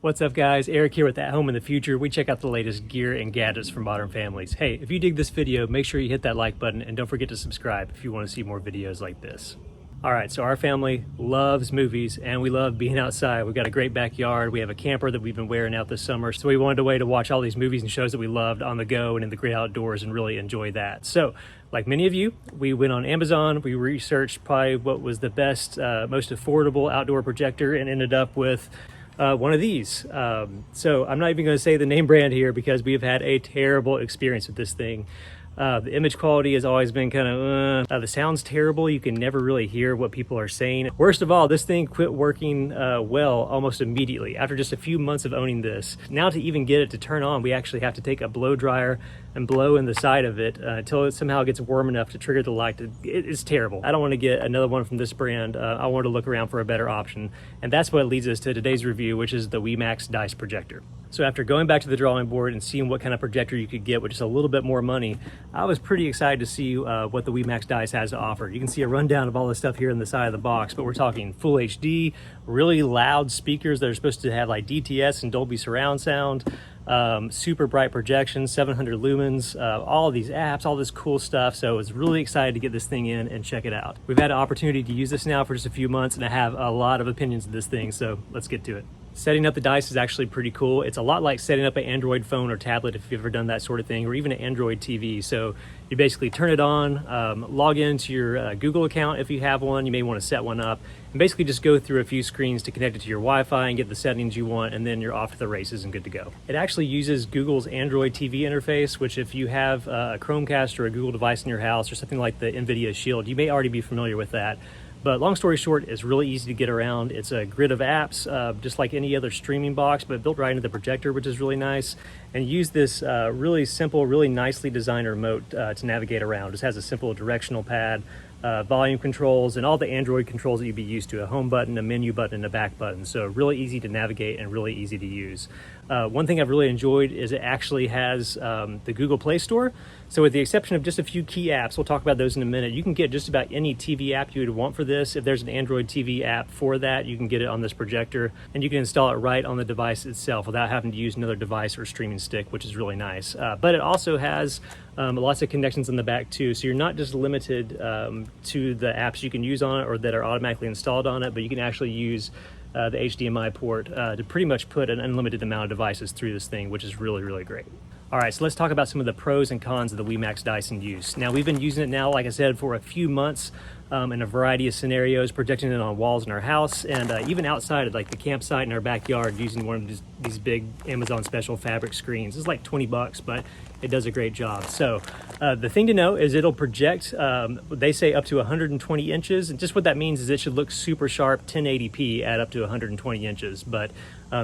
What's up guys, Eric here with At Home in the Future. We check out the latest gear and gadgets for modern families. Hey, if you dig this video, make sure you hit that like button and don't forget to subscribe if you want to see more videos like this. Alright, so our family loves movies and we love being outside. We've got a great backyard, we have a camper that we've been wearing out this summer, so we wanted a way to watch all these movies and shows that we loved on the go and in the great outdoors and really enjoy that. So, like many of you, we went on Amazon, we researched probably what was the best, most affordable outdoor projector and ended up with one of these. So I'm not even going to say the name brand here because we've had a terrible experience with this thing. The image quality has always been kind of, the sound's terrible. You can never really hear what people are saying. Worst of all, this thing quit working well almost immediately after just a few months of owning this. Now to even get it to turn on, we actually have to take a blow dryer and blow in the side of it until it somehow gets warm enough to trigger the light. It's terrible. I don't want to get another one from this brand. I want to look around for a better option. And that's what leads us to today's review, which is the WEMAX Dice projector. So after going back to the drawing board and seeing what kind of projector you could get with just a little bit more money, I was pretty excited to see what the WEMAX Dice has to offer. You can see a rundown of all the stuff here in the side of the box, but we're talking full HD, really loud speakers that are supposed to have like DTS and Dolby surround sound, super bright projection, 700 lumens, all of these apps, all this cool stuff. So I was really excited to get this thing in and check it out. We've had an opportunity to use this now for just a few months and I have a lot of opinions of this thing, so let's get to it. Setting up the Dice is actually pretty cool. It's a lot like setting up an Android phone or tablet if you've ever done that sort of thing, or even an Android TV. So you basically turn it on, log into your Google account if you have one. You may want to set one up, and basically just go through a few screens to connect it to your Wi-Fi and get the settings you want, and then you're off to the races and good to go. It actually uses Google's Android TV interface, which if you have a Chromecast or a Google device in your house or something like the NVIDIA Shield, you may already be familiar with that. But long story short, it's really easy to get around. It's a grid of apps, just like any other streaming box, but built right into the projector, which is really nice. And use this really simple, really nicely designed remote to navigate around. It just has a simple directional pad, volume controls, and all the Android controls that you'd be used to, a home button, a menu button, and a back button. So really easy to navigate and really easy to use. One thing I've really enjoyed is it actually has the Google Play Store. So with the exception of just a few key apps, we'll talk about those in a minute, you can get just about any TV app you would want for this. If there's an Android TV app for that, you can get it on this projector, and you can install it right on the device itself without having to use another device or streaming stick, which is really nice. But it also has lots of connections in the back too, so you're not just limited to the apps you can use on it or that are automatically installed on it, but you can actually use the HDMI port to pretty much put an unlimited amount of devices through this thing, which is really, really great. All right, so let's talk about some of the pros and cons of the WEMAX Dice in use. Now, we've been using it now, like I said, for a few months in a variety of scenarios, projecting it on walls in our house and even outside of like the campsite in our backyard using one of these big Amazon special fabric screens. It's like 20 bucks, but it does a great job. So the thing to know is it'll project, they say up to 120 inches. And just what that means is it should look super sharp, 1080p at up to 120 inches. But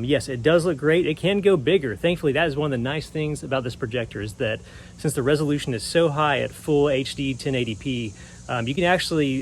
yes, it does look great. It can go bigger. Thankfully, that is one of the nice things about this projector is that since the resolution is so high at full HD 1080p, you can actually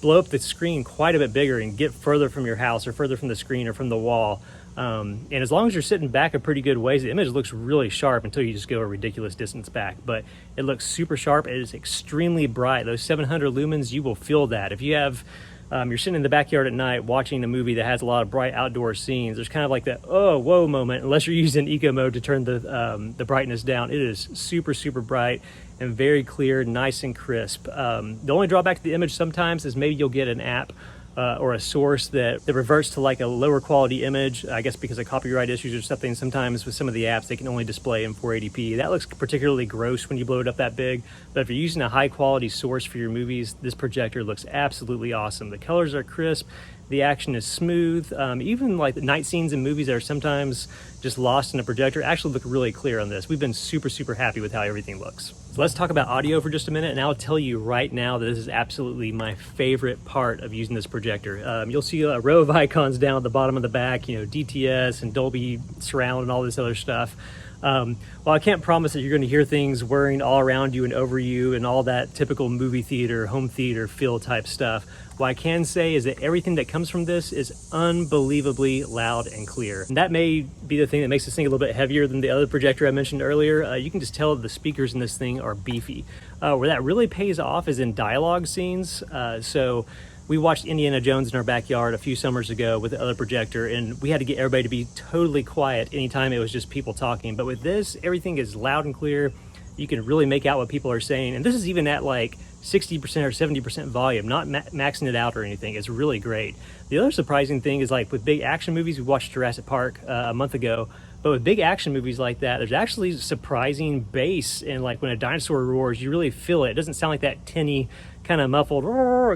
blow up the screen quite a bit bigger and get further from your house or further from the screen or from the wall. And as long as you're sitting back a pretty good ways, the image looks really sharp until you just go a ridiculous distance back. But it looks super sharp. It is extremely bright. Those 700 lumens, you will feel that. If you have, you're sitting in the backyard at night watching a movie that has a lot of bright outdoor scenes, there's kind of like that, oh, whoa moment, unless you're using eco mode to turn the brightness down. It is super, super bright and very clear, nice and crisp. The only drawback to the image sometimes is maybe you'll get an app or a source that reverts to like a lower quality image, I guess because of copyright issues or something. Sometimes with some of the apps, they can only display in 480p. That looks particularly gross when you blow it up that big. But if you're using a high quality source for your movies, this projector looks absolutely awesome. The colors are crisp. The action is smooth. Even like the night scenes in movies that are sometimes just lost in a projector actually look really clear on this. We've been super, super happy with how everything looks. So let's talk about audio for just a minute, and I'll tell you right now that this is absolutely my favorite part of using this projector. You'll see a row of icons down at the bottom of the back, you know, DTS and Dolby surround and all this other stuff. Well, I can't promise that you're going to hear things whirring all around you and over you and all that typical movie theater, home theater feel type stuff. What I can say is that everything that comes from this is unbelievably loud and clear. And that may be the thing that makes this thing a little bit heavier than the other projector I mentioned earlier. You can just tell the speakers in this thing are beefy. Where that really pays off is in dialogue scenes. So we watched Indiana Jones in our backyard a few summers ago with the other projector, and we had to get everybody to be totally quiet anytime it was just people talking. But with this, everything is loud and clear. You can really make out what people are saying. And this is even at like 60% or 70% volume, not maxing it out or anything. It's really great. The other surprising thing is, like with big action movies, we watched Jurassic Park a month ago, but with big action movies like that, there's actually surprising bass, and like when a dinosaur roars, you really feel it. It doesn't sound like that tinny kind of muffled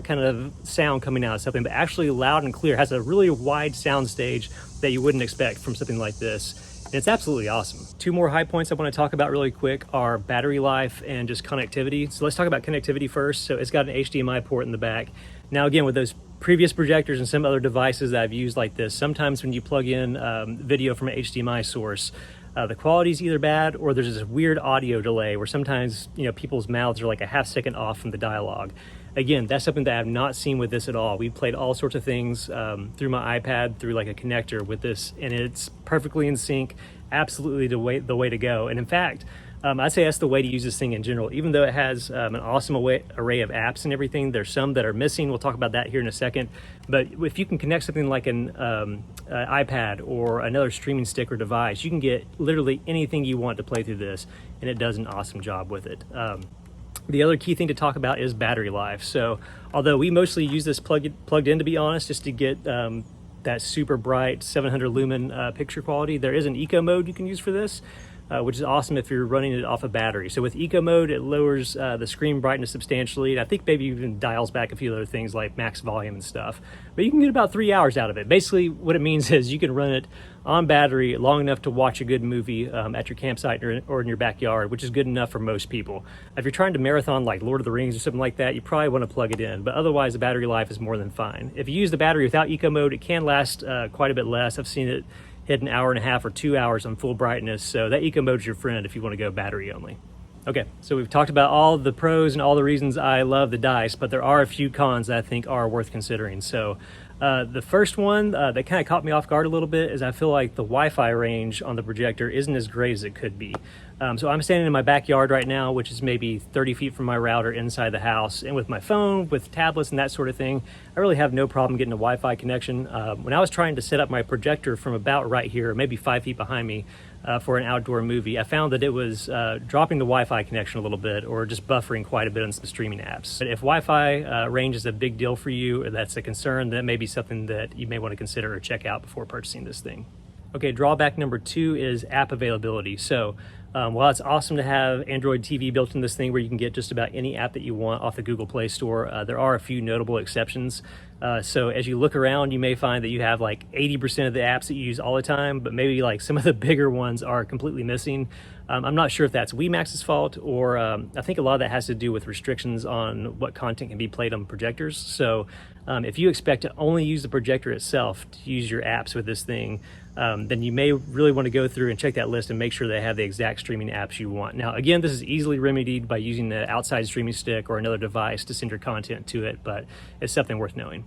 kind of sound coming out of something, but actually loud and clear. It has a really wide sound stage that you wouldn't expect from something like this. And it's absolutely awesome. Two more high points I want to talk about really quick are battery life and just connectivity. So let's talk about connectivity first. So it's got an HDMI port in the back. Now again, with those previous projectors and some other devices that I've used like this, sometimes when you plug in video from an HDMI source, the quality is either bad or there's this weird audio delay where sometimes, you know, people's mouths are like a half second off from the dialogue. Again, that's something that I've not seen with this at all. We played all sorts of things through my iPad, through like a connector with this, and it's perfectly in sync, absolutely the way to go. And in fact, I'd say that's the way to use this thing in general. Even though it has an awesome array of apps and everything, there's some that are missing. We'll talk about that here in a second. But if you can connect something like an iPad or another streaming stick or device, you can get literally anything you want to play through this, and it does an awesome job with it. The other key thing to talk about is battery life. So although we mostly use this plugged in, to be honest, just to get that super bright 700 lumen picture quality, there is an eco mode you can use for this, which is awesome if you're running it off a battery. So with eco mode, it lowers the screen brightness substantially. And I think maybe even dials back a few other things like max volume and stuff, but you can get about 3 hours out of it. Basically what it means is you can run it on battery long enough to watch a good movie at your campsite or in your backyard, which is good enough for most people. If you're trying to marathon like Lord of the Rings or something like that, you probably want to plug it in, but otherwise the battery life is more than fine. If you use the battery without eco mode, it can last quite a bit less. I've seen it hit an hour and a half or 2 hours on full brightness, so that eco mode is your friend if you want to go battery only. Okay, so we've talked about all the pros and all the reasons I love the Dice, but there are a few cons that I think are worth considering. So the first one that kind of caught me off guard a little bit is I feel like the Wi-Fi range on the projector isn't as great as it could be. So I'm standing in my backyard right now, which is maybe 30 feet from my router inside the house, and with my phone, with tablets and that sort of thing, I really have no problem getting a Wi-Fi connection. When I was trying to set up my projector from about right here, maybe 5 feet behind me, for an outdoor movie, I found that it was dropping the Wi-Fi connection a little bit or just buffering quite a bit on some streaming apps. But if Wi-Fi range is a big deal for you, or that's a concern, that may be something that you may want to consider or check out before purchasing this thing. Okay, drawback number 2 is app availability. So while it's awesome to have Android TV built in this thing where you can get just about any app that you want off the Google Play Store, there are a few notable exceptions. So as you look around, you may find that you have like 80% of the apps that you use all the time, but maybe like some of the bigger ones are completely missing. I'm not sure if that's WEMAX's fault, or I think a lot of that has to do with restrictions on what content can be played on projectors. So if you expect to only use the projector itself to use your apps with this thing, then you may really want to go through and check that list and make sure they have the exact streaming apps you want. Now, again, this is easily remedied by using the outside streaming stick or another device to send your content to it, but it's something worth knowing.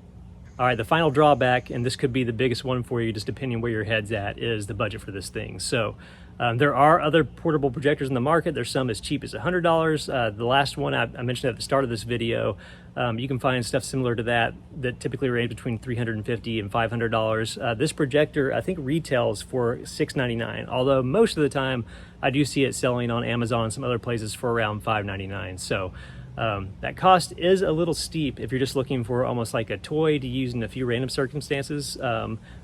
All right, the final drawback, and this could be the biggest one for you, just depending where your head's at, is the budget for this thing. So there are other portable projectors in the market. There's some as cheap as $100. The last one I mentioned at the start of this video, you can find stuff similar to that typically range between $350 and $500. This projector, I think, retails for $699, although most of the time I do see it selling on Amazon and some other places for around $599. So that cost is a little steep if you're just looking for almost like a toy to use in a few random circumstances,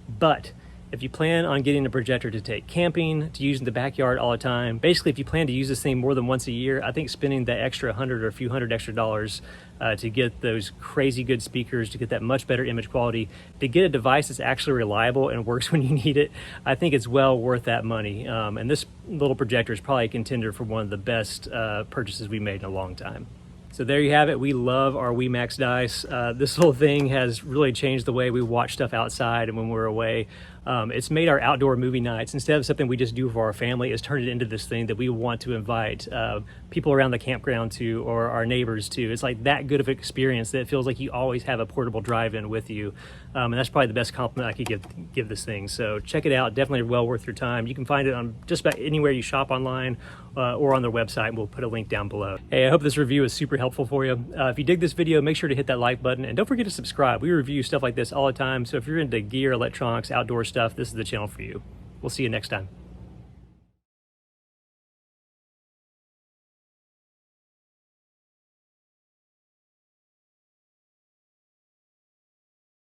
but if you plan on getting a projector to take camping, to use in the backyard all the time, basically if you plan to use this thing more than once a year, I think spending that extra $100 or a few hundred extra dollars to get those crazy good speakers, to get that much better image quality, to get a device that's actually reliable and works when you need it, I think it's well worth that money. And this little projector is probably a contender for one of the best purchases we made in a long time. So there you have it. We love our WEMAX Dice. This little thing has really changed the way we watch stuff outside and when we're away. It's made our outdoor movie nights, instead of something we just do for our family, it's turned it into this thing that we want to invite people around the campground to, or our neighbors to. It's like that good of an experience that it feels like you always have a portable drive-in with you. And that's probably the best compliment I could give this thing. So check it out, definitely well worth your time. You can find it on just about anywhere you shop online or on their website, and we'll put a link down below. Hey, I hope this review is super helpful for you. If you dig this video, make sure to hit that like button, and don't forget to subscribe. We review stuff like this all the time, so if you're into gear, electronics, outdoor stuff, this is the channel for you. We'll see you next time.